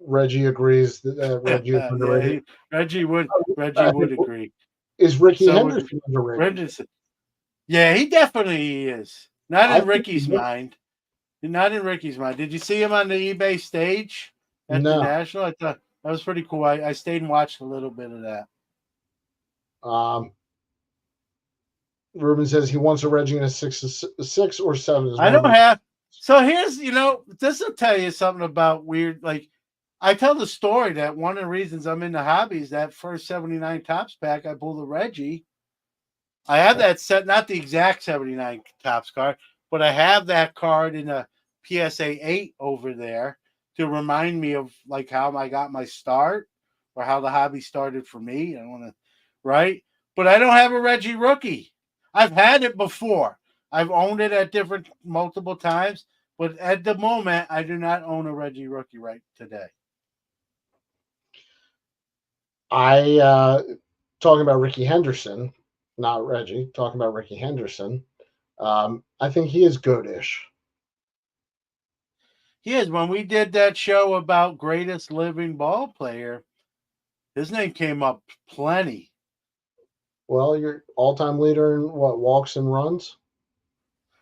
Reggie agrees that Reggie is underrated. Yeah, Reggie would agree. Is Ricky Henderson underrated? Yeah, he definitely is. Not in Ricky's mind. Not in Ricky's mind. Did you see him on the eBay stage at the National? I thought that was pretty cool. I stayed and watched a little bit of that. Ruben says he wants a Reggie in a 6 or 7. I don't have. So here's, this will tell you something about weird. Like, I tell the story that one of the reasons I'm in the hobby is that first 79 Topps pack, I pulled a Reggie. I have that set, not the exact 79 Topps card, but I have that card in a PSA 8 over there to remind me of like how I got my start or how the hobby started for me. I want to, right? But I don't have a Reggie rookie. I've had it before. I've owned it at multiple times, but at the moment, I do not own a Reggie rookie right today. Talking about Ricky Henderson, not Reggie, talking about Ricky Henderson. I think he is goatish. He is. When we did that show about greatest living ball player, his name came up plenty. Well, you're all-time leader in what, walks and runs?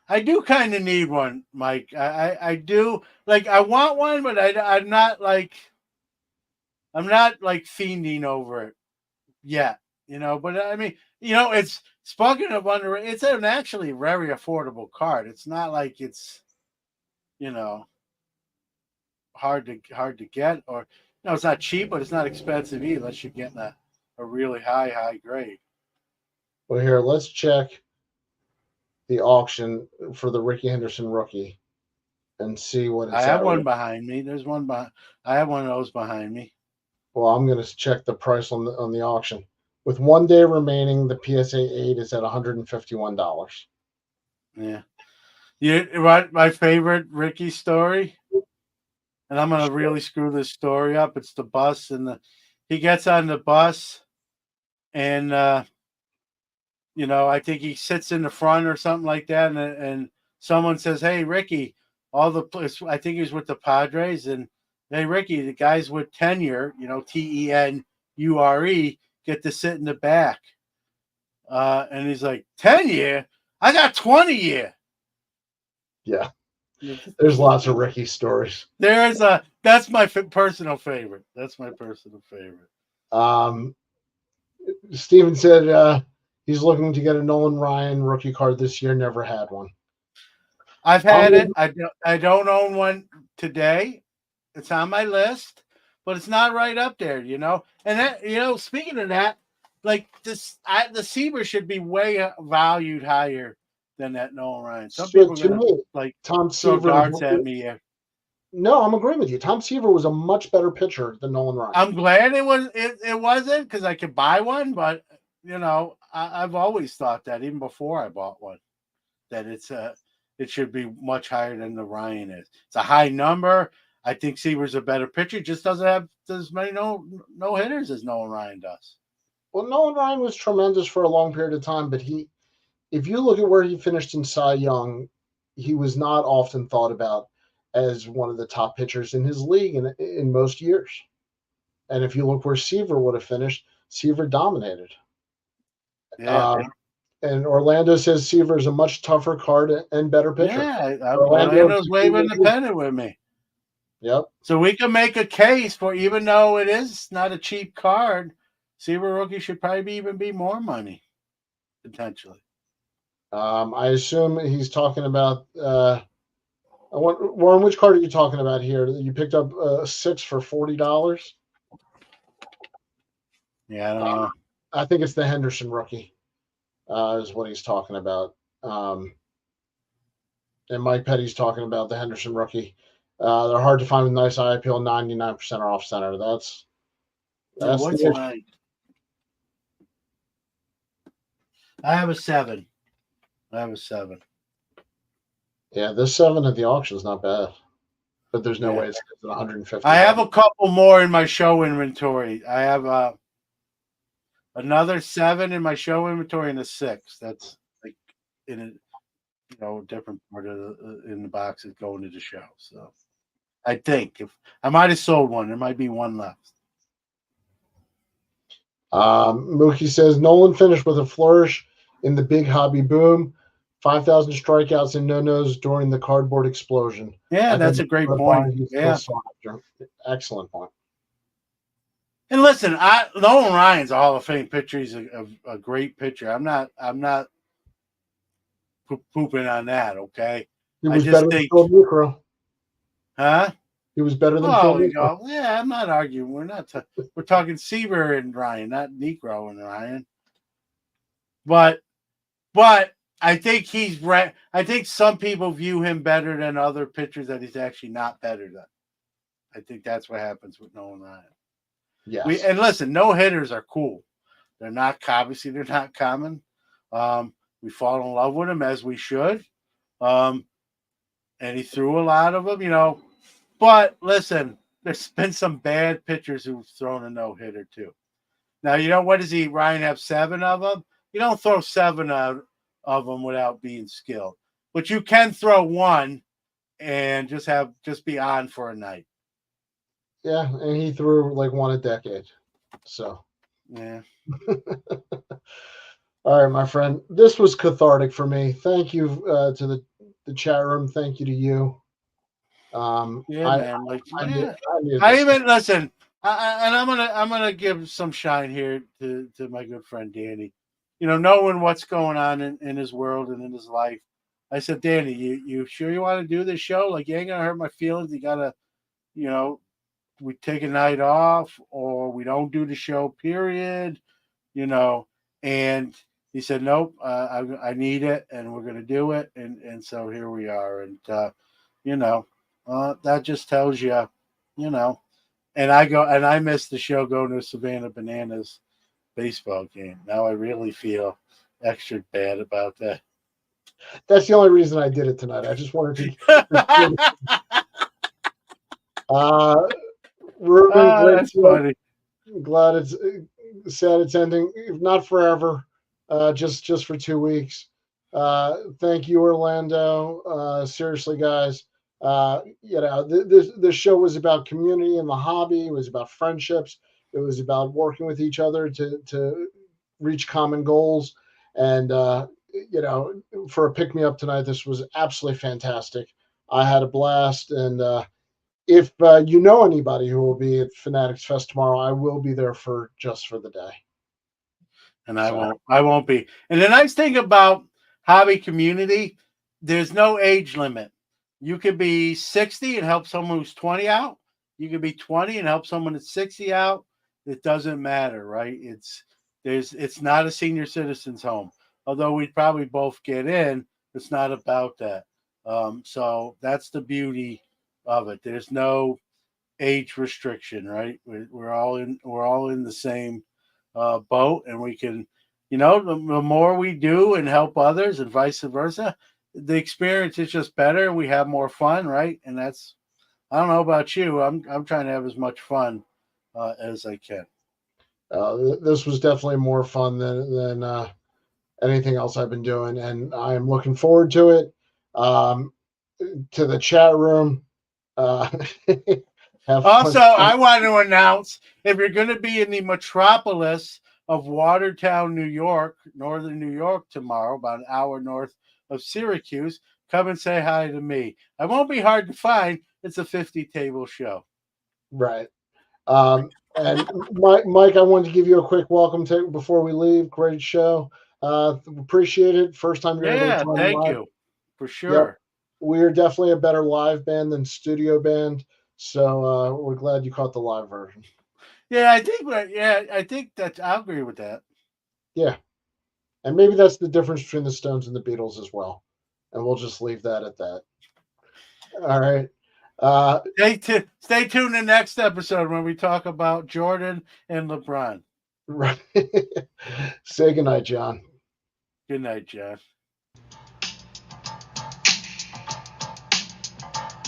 I do kind of need one, Mike. I do. Like, I want one, but I'm not fiending over it yet, But I mean, it's spoken of it's an actually very affordable card. It's not like it's, hard to get, or No, it's not cheap, but it's not expensive either unless you're getting a really high grade. Well, here, let's check the auction for the Ricky Henderson rookie and see what I it's have at. one behind me. There's one behind. I have one of those behind me. Well, I'm going to check the price on the auction. With 1 day remaining, the PSA 8 is at $151. Yeah. You what my favorite Ricky story? And I'm gonna really screw this story up. It's the bus and he gets on the bus and I think he sits in the front or something like that, and someone says, "Hey, Ricky, I think he was with the Padres, and hey, Ricky, the guys with tenure, TENURE, get to sit in the back." And he's like, 10-year? I got 20-year. Yeah, there's lots of Ricky stories. That's my personal favorite. That's my personal favorite. Steven said he's looking to get a Nolan Ryan rookie card this year. Never had one. I've had it. I don't own one today. It's on my list, but it's not right up there, And that, speaking of that, like the Seaver should be way valued higher than that Nolan Ryan. Some people are gonna Tom throw Seaver darts at me. No, I'm agreeing with you. Tom Seaver was a much better pitcher than Nolan Ryan. I'm glad it wasn't because I could buy one, but I've always thought that even before I bought one, that it should be much higher than the Ryan is. It's a high number. I think Seaver's a better pitcher. Just doesn't have as many no hitters as Nolan Ryan does. Well, Nolan Ryan was tremendous for a long period of time, but if you look at where he finished in Cy Young, he was not often thought about as one of the top pitchers in his league in most years. And if you look where Seaver would have finished, Seaver dominated. Yeah. And Orlando says Seaver is a much tougher card and better pitcher. Yeah, Orlando's way independent with me. Yep. So we can make a case for, even though it is not a cheap card, Seaver rookie should probably even be more money, potentially. I assume he's talking about Warren, which card are you talking about here? You picked up 6 for $40? Yeah, I don't know. I think it's the Henderson rookie is what he's talking about. And Mike Petty's talking about the Henderson rookie. They're hard to find with nice eye appeal, 99% are off center. That's what's mine? I have a 7. Yeah, this 7 at the auction is not bad, but there's no way it's 150. I have a couple more in my show inventory. I have another 7 in my show inventory and a 6. That's like in a different part of in the boxes going to the show. So I think if I might have sold one, there might be one left. Mookie says Nolan finished with a flourish in the big hobby boom. 5,000 strikeouts and no-nos during the cardboard explosion. Yeah, that's a great point. Yeah. Excellent point. And listen, Nolan Ryan's a Hall of Fame pitcher. He's a great pitcher. I'm not pooping on that, okay? He was better than Phil Niekro. Huh? He was better than Phil Niekro. Yeah, I'm not arguing. We're talking Seaver and Ryan, not Niekro and Ryan. But I think I think some people view him better than other pitchers that he's actually not better than. I think that's what happens with Nolan Ryan. Yes. And listen, no hitters are cool. They're not common. We fall in love with him as we should. And he threw a lot of them, But listen, there's been some bad pitchers who've thrown a no-hitter too. Now, what does Ryan have 7 of them? You don't throw 7 out of them without being skilled. But you can throw 1 and just be on for a night. Yeah, and he threw like 1 a decade. So yeah. All right, my friend. This was cathartic for me. Thank you to the chat room. Thank you to you. Man. Listen. I'm gonna give some shine here to my good friend Danny. Knowing what's going on in his world and in his life, I said, Danny, you sure you want to do this show? Like, you ain't gonna hurt my feelings. You gotta, we take a night off or we don't do the show, period, and he said, nope, I need it and we're going to do it. And so here we are. And, that just tells you, and I missed the show going to Savannah Bananas baseball game. Now I really feel extra bad about that. That's the only reason I did it tonight. I just wanted to. Ruben, great that's funny. Glad it's sad it's ending. Not forever, just for 2 weeks. Thank you, Orlando. Seriously, guys. This show was about community and the hobby. It was about friendships. It was about working with each other to reach common goals. And for a pick me up tonight, this was absolutely fantastic. I had a blast, and if you know anybody who will be at Fanatics Fest tomorrow, I will be there just for the day. And I won't be. And the nice thing about hobby community, there's no age limit. You could be 60 and help someone who's 20 out. You could be 20 and help someone that's 60 out. It doesn't matter, right? It's not a senior citizens home. Although we'd probably both get in, it's not about that. So that's the beauty of it. There's no age restriction, right? We're all in the same boat, and we can, the more we do and help others, and vice versa, the experience is just better. We have more fun, right? And that's, I don't know about you. I'm trying to have as much fun as I can. This was definitely more fun than anything else I've been doing, and I'm looking forward to it. To the chat room. Also, I want to announce, if you're going to be in the metropolis of Watertown, New York, northern New York tomorrow, about an hour north of Syracuse, come and say hi to me. I won't be hard to find. It's a 50-table show. Right. And Mike, I wanted to give you a quick welcome before we leave. Great show. Appreciate it. First time you're able to join thank live. You. For sure. Yep. We're definitely a better live band than studio band. So we're glad you caught the live version. Yeah, I think that I'll agree with that. Yeah. And maybe that's the difference between the Stones and the Beatles as well. And we'll just leave that at that. All right. Stay tuned in next episode when we talk about Jordan and LeBron. Right. Say goodnight, John. Good night, John.